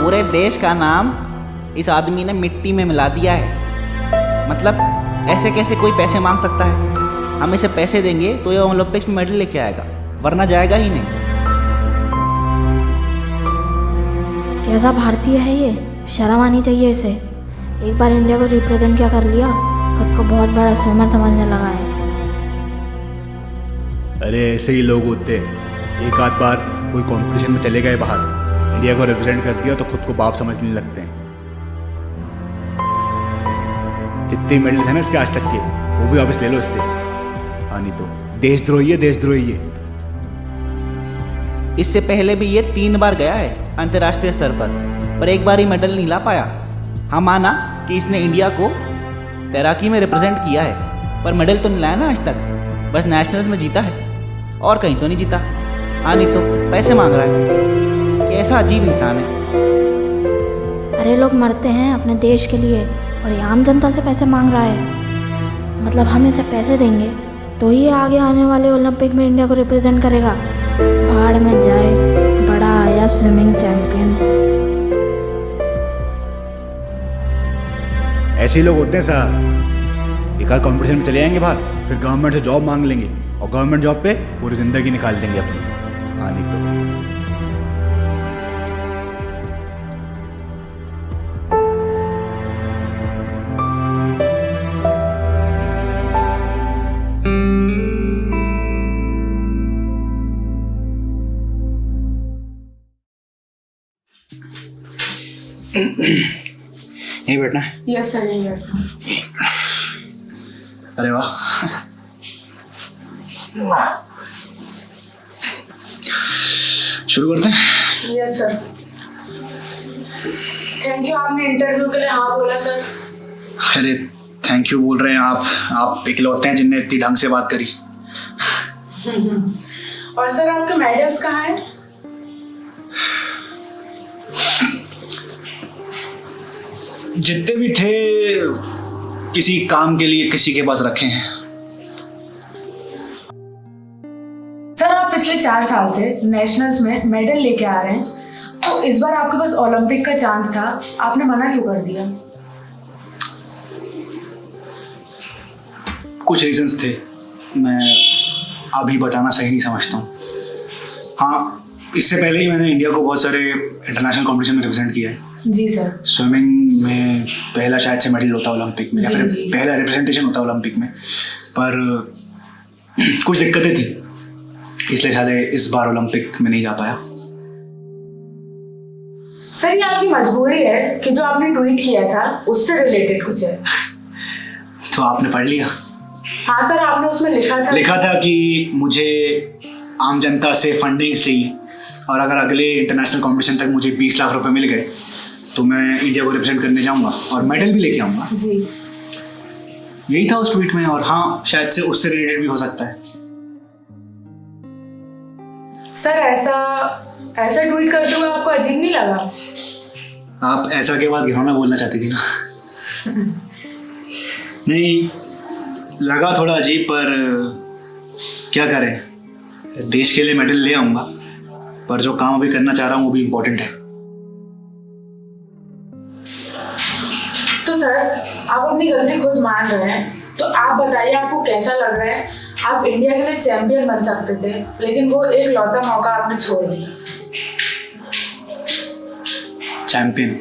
पूरे देश का नाम इस आदमी ने मिट्टी में मिला दिया है। मतलब ऐसे कैसे कोई पैसे मांग सकता है? हम इसे पैसे देंगे तो ये ओलंपिक्स में मेडल लेके आएगा, वरना जाएगा ही नहीं। कैसा भारतीय है ये, शर्म आनी चाहिए इसे। एक बार इंडिया को रिप्रेजेंट क्या कर लिया, खुद को बहुत बड़ा स्विमर समझने लगा है। अरे ऐसे ही लोग होते हैं, एक आध बार कोई कंपटीशन में चले गए बाहर, इंडिया को रिप्रेजेंट कर दिया तो खुद को बाप समझने लगते हैं। जितने मेडल्स हैं ना इसके आज तक के, वो भी वापस ले लो इससे। हाँ नहीं तो देशद्रोही है, देशद्रोही है। इससे पहले भी ये 3 बार गया है अंतर्राष्ट्रीय स्तर पर एक बार ही मेडल नहीं ला पाया। हाँ माना कि इसने इंडिया को तैराकी में रिप्रेजेंट किया है, पर मेडल तो नहीं लाया ना आज तक। बस नेशनल्स में जीता है और कहीं तो नहीं जीता। हाँ नहीं तो पैसे मांग रहा है। कैसा अजीब इंसान है। अरे लोग मरते हैं अपने देश के लिए और ये आम जनता से पैसे मांग रहा है। मतलब हम इसे पैसे देंगे तो ही आगे आने वाले ओलंपिक में इंडिया को रिप्रेजेंट करेगा। भाड़ में जाए, बड़ा आया स्विमिंग चैंपियन। ऐसे ही लोग होते हैं साहब, एक आध कॉम्पिटिशन में चले जाएंगे बाहर, फिर गवर्नमेंट से जॉब मांग लेंगे और गवर्नमेंट जॉब पे पूरी ज़िंदगी निकाल देंगे अपनी। हाँ नहीं तो यहीं बैठना है। यस सर, यहीं बैठना। अरे वाह, शुरू करते हैं। Yes sir. थैंक यू, आपने इंटरव्यू के लिए हाँ बोला सर। अरे थैंक यू बोल रहे हैं आप इकलौते हैं जिनने इतनी ढंग से बात करी। और सर आपके मेडल्स कहाँ हैं? जितने भी थे किसी काम के लिए किसी के पास रखे हैं। सर आप पिछले 4 साल से नेशनल्स में मेडल लेके आ रहे हैं, तो इस बार आपके पास ओलंपिक का चांस था, आपने मना क्यों कर दिया? कुछ रीजंस थे, मैं अभी बताना सही नहीं समझता हूँ। हाँ, इससे पहले ही मैंने इंडिया को बहुत सारे इंटरनेशनल कंपटीशन में रिप्रेजेंट किया है। जी सर। स्विमिंग में पहला शायद से मेडल होता ओलंपिक में, या जी, फिर जी। पहला रिप्रेजेंटेशन होता ओलंपिक में, पर कुछ दिक्कतें थी, इसलिए शायद इस बार ओलंपिक में नहीं जा पाया। सर ये आपकी मजबूरी है कि जो आपने ट्वीट किया था उससे रिलेटेड कुछ है? तो आपने पढ़ लिया? हाँ सर, आपने उसमें लिखा था कि मुझे आम जनता से फंडिंग चाहिए और अगर अगले इंटरनेशनल कंपटीशन तक मुझे 20 लाख रुपए मिल गए तो मैं इंडिया को रिप्रेजेंट करने जाऊंगा और मेडल भी लेके आऊंगा। जी। यही था उस ट्वीट में, और हाँ शायद से उससे रिलेटेड भी हो सकता है। सर ऐसा ट्वीट करते हुए आपको अजीब नहीं लगा? आप ऐसा के बाद घिनौना बोलना चाहती थी ना? नहीं, लगा थोड़ा अजीब, पर क्या करें, देश के लिए मेडल ले आऊंगा, पर जो काम अभी करना चाह रहा हूँ वो भी इम्पोर्टेंट है। तो सर आप अपनी गलती खुद मान रहे हैं, तो आप बताइए आपको कैसा लग रहा है? आप इंडिया के लिए चैंपियन बन सकते थे, लेकिन वो एक लौता मौका आपने छोड़ दिया। चैंपियन?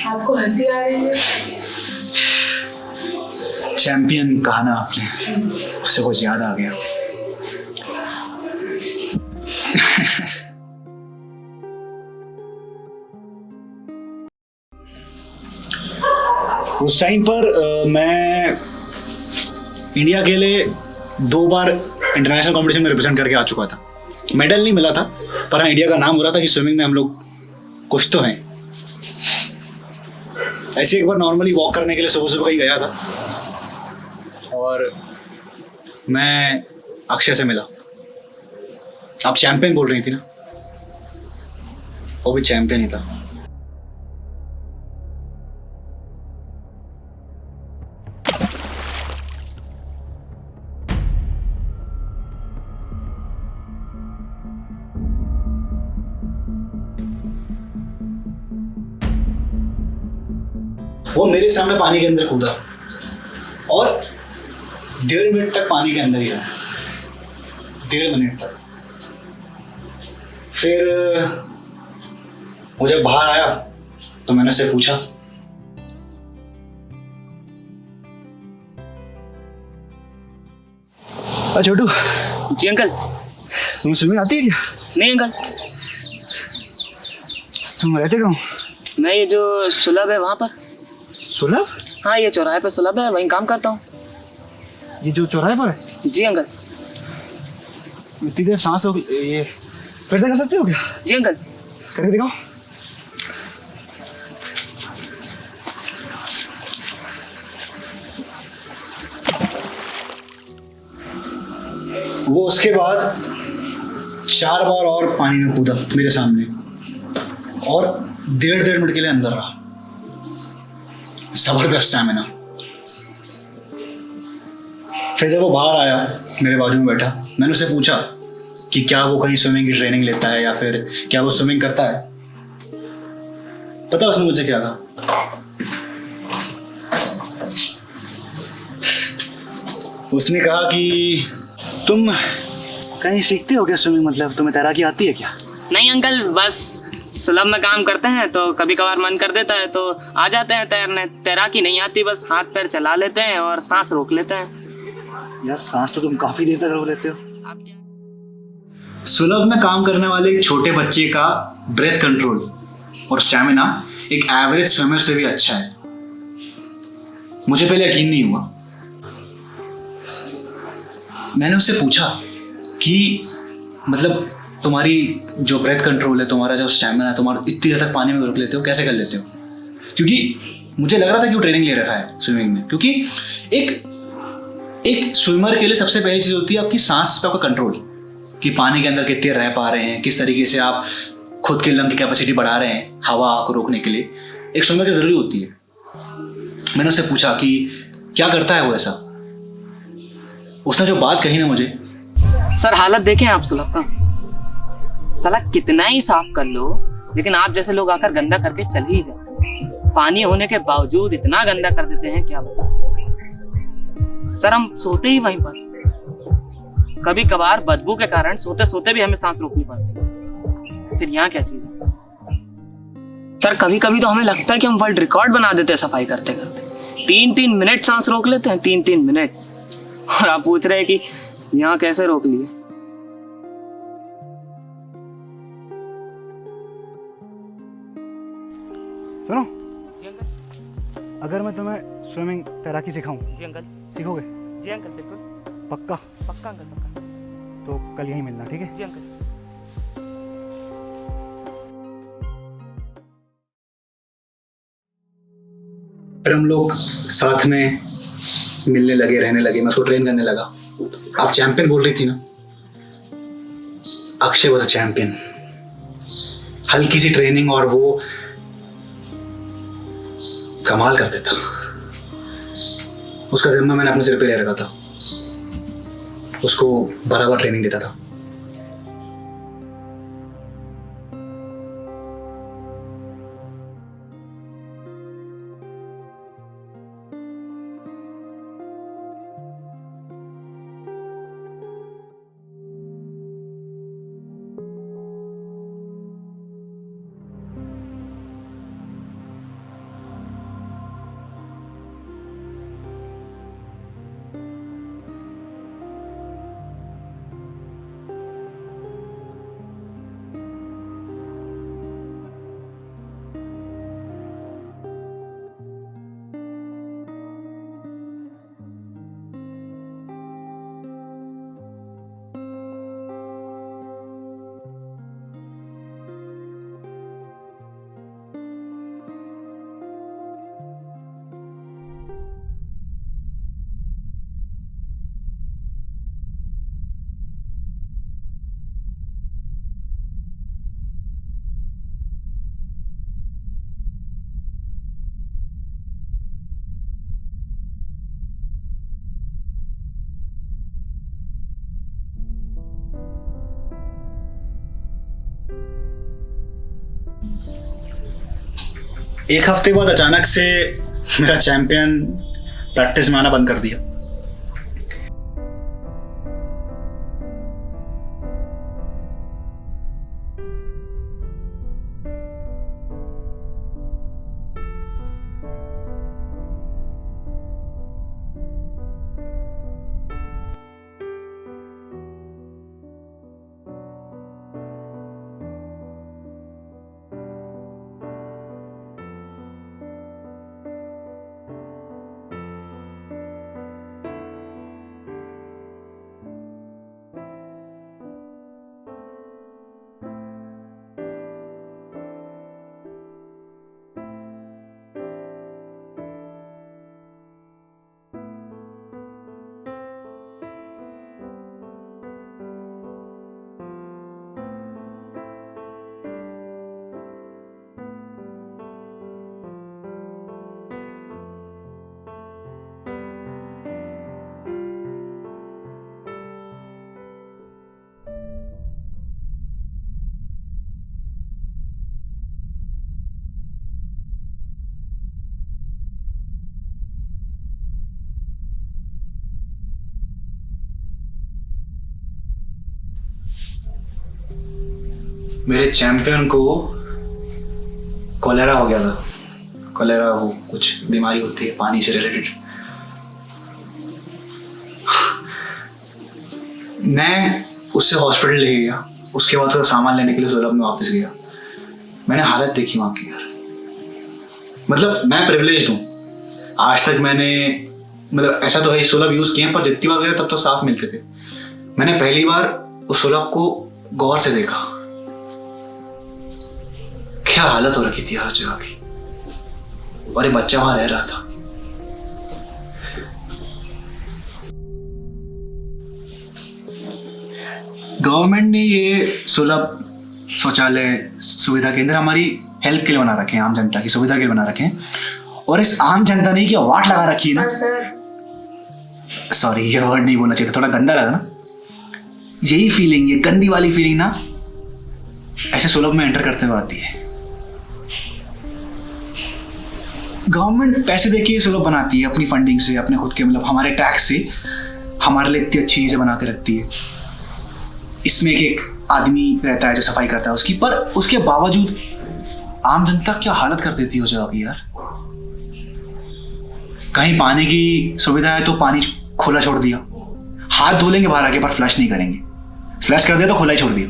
आपको हंसी आ रही है? चैंपियन कहा ना आपने, उससे कुछ याद आ गया। उस टाइम पर मैं इंडिया के लिए 2 बार इंटरनेशनल कंपटीशन में रिप्रेजेंट करके आ चुका था। मेडल नहीं मिला था, पर हाँ इंडिया का नाम हो रहा था कि स्विमिंग में हम लोग कुछ तो हैं। ऐसे एक बार नॉर्मली वॉक करने के लिए सुबह सुबह कहीं गया था और मैं अक्षय से मिला। आप चैंपियन बोल रही थी ना, वो भी चैंपियन ही था। वो मेरे सामने पानी के अंदर कूदा और 1.5 मिनट तक पानी के अंदर ही रहा, 1.5 मिनट तक। फिर वो जब बाहर आया तो मैंने उससे पूछा, छोटू जी अंकल। तुम्हें स्विमिंग आती है क्या? नहीं अंकल, तुम रहते कहाँ? मैं ये जो सुलभ है वहाँ पर। सुलभ? हाँ, ये चौराहे पर सुलभ है, वहीं काम करता हूँ। ये जो चौराहे पर है? जी अंकल। इतनी देर सांस हो ये फिर से कर सकते हो क्या? जी अंकल। करके दिखाओ। वो उसके बाद 4 बार और पानी में कूदा मेरे सामने और 1.5 मिनट के लिए अंदर रहा। जबरदस्त स्टैमिना। फिर जब वो बाहर आया, मेरे बाजू में बैठा, मैंने उससे पूछा कि क्या वो कहीं स्विमिंग की ट्रेनिंग लेता है या फिर क्या वो स्विमिंग करता है। पता उसने मुझे क्या कहा? उसने कहा कि तुम कहीं सीखते हो क्या स्विमिंग, मतलब तुम्हें तैराकी आती है क्या? नहीं अंकल, बस सुलभ में काम करते हैं तो कभी कभार मन कर देता है तो आ जाते हैं तैरने। तैराकी नहीं आती, बस हाथ पैर चला लेते हैं और सांस रोक लेते हैं। यार सांस तो तुम काफी देर तक रोक लेते हो। आप क्या? सुलभ में काम करने वाले एक छोटे बच्चे का ब्रेथ कंट्रोल और स्टैमिना एक एवरेज स्विमर से भी अच्छा है। मुझे पहले यकीन नहीं हुआ। मैंने उससे पूछा कि मतलब तुम्हारी जो ब्रेथ कंट्रोल है, तुम्हारा जो स्टैमिना है, तुम्हारा इतनी देर तक पानी में रुक लेते हो, कैसे कर लेते हो? क्योंकि मुझे लग रहा था कि वो ट्रेनिंग ले रखा है स्विमिंग में। क्योंकि एक स्विमर के लिए सबसे पहली चीज़ होती है आपकी सांस पे आपका कंट्रोल, कि पानी के अंदर कितने रह पा रहे हैं, किस तरीके से आप खुद के लंग की कैपेसिटी बढ़ा रहे हैं हवा को रोकने के लिए। एक स्विमर की ज़रूरी होती है। मैंने उससे पूछा कि क्या करता है वो ऐसा। उसने जो बात कही ना मुझे, सर हालत देखें आप सुलभ का। साला कितना ही साफ कर लो, लेकिन आप जैसे लोग आकर गंदा करके चल ही जाते। पानी होने के बावजूद इतना गंदा कर देते हैं, क्या बता सर। हम सोते ही वहीं पर, कभी कभार बदबू के कारण सोते सोते भी हमें सांस रोकनी पड़ती। फिर यहाँ क्या चीज है सर? कभी कभी तो हमें लगता है कि हम वर्ल्ड रिकॉर्ड बना देते हैं सफाई करते करते। 3-3 मिनट सांस रोक लेते हैं, 3-3 मिनट। और आप पूछ रहे हैं कि यहाँ कैसे रोक लिए। सुनो, जी अंकल। अगर मैं तुम्हें स्विमिंग तैराकी सिखाऊं, जी अंकल। सीखोगे? जी अंकल, बिल्कुल। पक्का? पक्का अंकल, पक्का। तो कल यहीं मिलना, ठीक है? जी अंकल। फिर हम लोग साथ में मिलने लगे, रहने लगे। मैं उसको ट्रेन करने लगा। आप चैंपियन बोल रही थी ना, अक्षय वॉज अ चैंपियन। हल्की सी ट्रेनिंग और वो कमाल कर देता। उसका जिम्मा मैंने अपने सिर पे ले रखा था। उसको बराबर ट्रेनिंग देता था। एक हफ्ते बाद अचानक से मेरा चैंपियन प्रैक्टिस में आना बंद कर दिया। मेरे चैंपियन को कोलेरा हो गया था। कोलेरा वो कुछ बीमारी होती है पानी से रिलेटेड। मैं उससे हॉस्पिटल ले गया, उसके बाद उसका सामान लेने के लिए सोलभ में वापस गया। मैंने हालत देखी वहाँ की यार, मतलब मैं प्रिविलेज्ड हूँ। आज तक मैंने मतलब ऐसा तो है सोलभ यूज़ किए, पर जितनी बार गया तब तो साफ मिलते थे। मैंने पहली बार उस सोलभ को गौर से देखा। क्या हालत हो रखी थी हर जगह की, और एक बच्चा वहां रह रहा था। गवर्नमेंट ने ये सुलभ शौचालय सुविधा केंद्र हमारी हेल्प के लिए बना रखे हैं, आम जनता की सुविधा के लिए बना रखे हैं। और इस आम जनता ने क्या वाट लगा रखी है ना, सॉरी ये वर्ड नहीं बोलना चाहिए, थोड़ा गंदा लगा ना। यही फीलिंग, ये गंदी वाली फीलिंग ना ऐसे सुलभ में एंटर करते हुए आती है। गवर्नमेंट पैसे देके सुलभ बनाती है अपनी फंडिंग से, अपने खुद के मतलब हमारे टैक्स से हमारे लिए इतनी अच्छी चीजें बना के रखती है। इसमें एक आदमी रहता है जो सफाई करता है उसकी, पर उसके बावजूद आम जनता क्या हालत कर देती है उस जगह की यार। कहीं पानी की सुविधा है तो पानी खुला छोड़ दिया, हाथ धो लेंगे बाहर आके पर फ्लश नहीं करेंगे, फ्लश कर दिया तो खुला ही छोड़ दिया,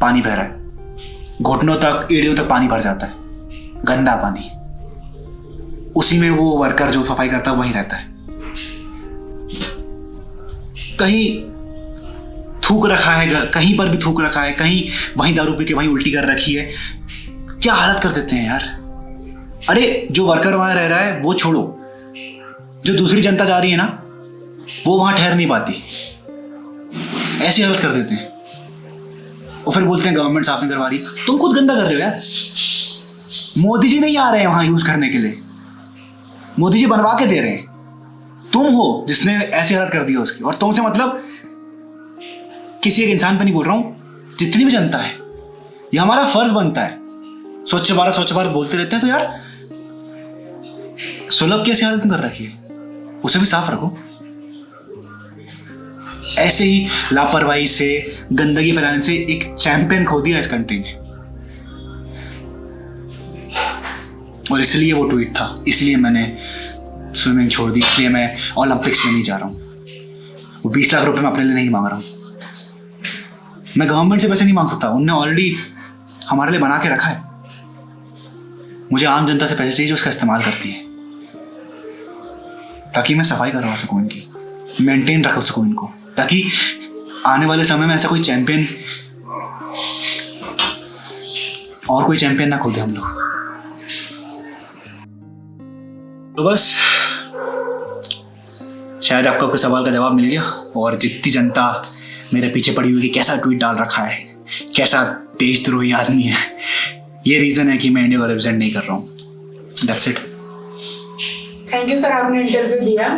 पानी बह रहा है, घुटनों तक एड़ियों तक पानी भर जाता है, गंदा पानी। उसी में वो वर्कर जो सफाई करता है वहीं रहता है। कहीं थूक रखा है, कहीं पर भी थूक रखा है, कहीं वहीं दारू पी के वहीं उल्टी कर रखी है। क्या हालत कर देते हैं यार। अरे जो वर्कर वहां रह रहा है वो छोड़ो, जो दूसरी जनता जा रही है ना वो वहां ठहर नहीं पाती, ऐसी हालत कर देते हैं। और फिर बोलते हैं गवर्नमेंट साफ नहीं करवा रही। तुम खुद गंदा कर रहे हो यार। मोदी जी नहीं आ रहे हैं वहां यूज करने के लिए, मोदी जी बनवा के दे रहे हैं। तुम हो जिसने ऐसी हालत कर दी है उसकी। और तुमसे मतलब किसी एक इंसान पे नहीं बोल रहा हूं, जितनी भी जनता है, ये हमारा फर्ज बनता है। स्वच्छ भारत बोलते रहते हैं तो यार सुलभ कैसी हालत कर रखी है, उसे भी साफ रखो। ऐसे ही लापरवाही से, गंदगी फैलाने से एक चैंपियन खो दिया इस कंट्री ने। और इसलिए वो ट्वीट था, इसलिए मैंने स्विमिंग छोड़ दी, इसलिए मैं ओलंपिक्स में नहीं जा रहा हूँ। वो 20 लाख रुपए मैं अपने लिए नहीं मांग रहा हूँ। मैं गवर्नमेंट से पैसे नहीं मांग सकता, उनने ऑलरेडी हमारे लिए बना के रखा है। मुझे आम जनता से पैसे चाहिए जो उसका इस्तेमाल करती है, ताकि मैं सफाई करवा सकूँ इनकी, मेंटेन रख सकूँ इनको, ताकि आने वाले समय में ऐसा कोई चैंपियन और कोई चैंपियन ना खोदे हम लोग। तो बस शायद आपको आपके सवाल का जवाब मिल गया। और जितनी जनता मेरे पीछे पड़ी हुई कि कैसा ट्वीट डाल रखा है, कैसा देशद्रोही आदमी है, ये रीजन है कि मैं इंडिया को रिप्रेजेंट नहीं कर रहा हूँ। That's it. Thank you sir, आपने इंटरव्यू दिया।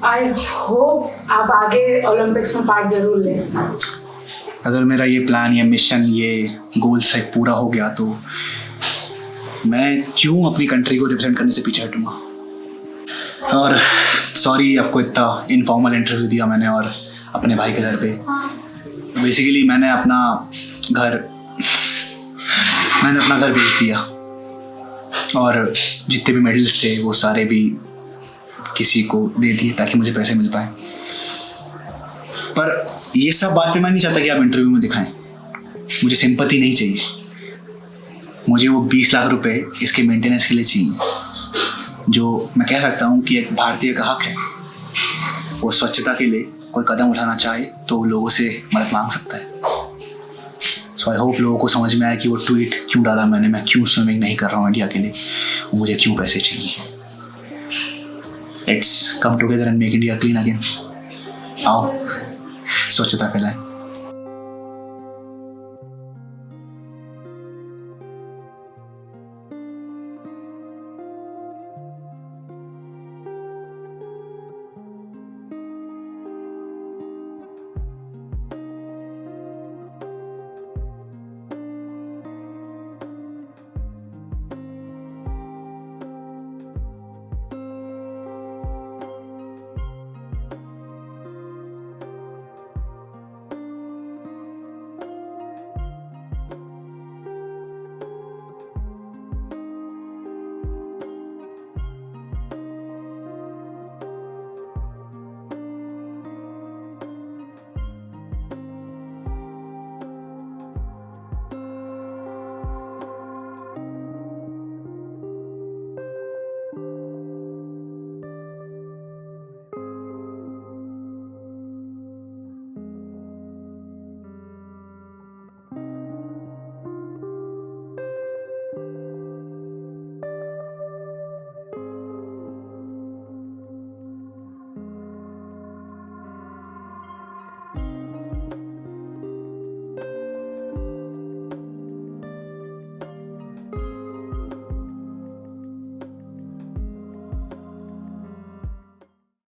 आई होप आप आगे ओलंपिक्स में पार्ट जरूर लें। अगर मेरा ये प्लान, ये मिशन, ये गोल से पूरा हो गया तो मैं क्यों अपनी कंट्री को रिप्रेजेंट करने से पीछे हटूंगा। और सॉरी आपको इतना इनफॉर्मल इंटरव्यू दिया मैंने और अपने भाई के घर पे। बेसिकली मैंने अपना घर बेच दिया और जितने भी मेडल्स थे वो सारे भी किसी को दे दिए ताकि मुझे पैसे मिल पाए। पर ये सब बातें मैं नहीं चाहता कि आप इंटरव्यू में दिखाएं। मुझे सिंपैथी नहीं चाहिए, मुझे वो 20 लाख रुपए इसके मेंटेनेंस के लिए चाहिए। जो मैं कह सकता हूँ कि एक भारतीय का हक है, वो स्वच्छता के लिए कोई कदम उठाना चाहे तो वो लोगों से मदद मांग सकता है। सो आई होप लोगों को समझ में आया कि वो ट्वीट क्यों डाला मैंने, मैं क्यों स्विमिंग नहीं कर रहा हूँ इंडिया के लिए, मुझे क्यों पैसे चाहिए। Let's come together and make India clean again. आओ स्वच्छता फैलाएं।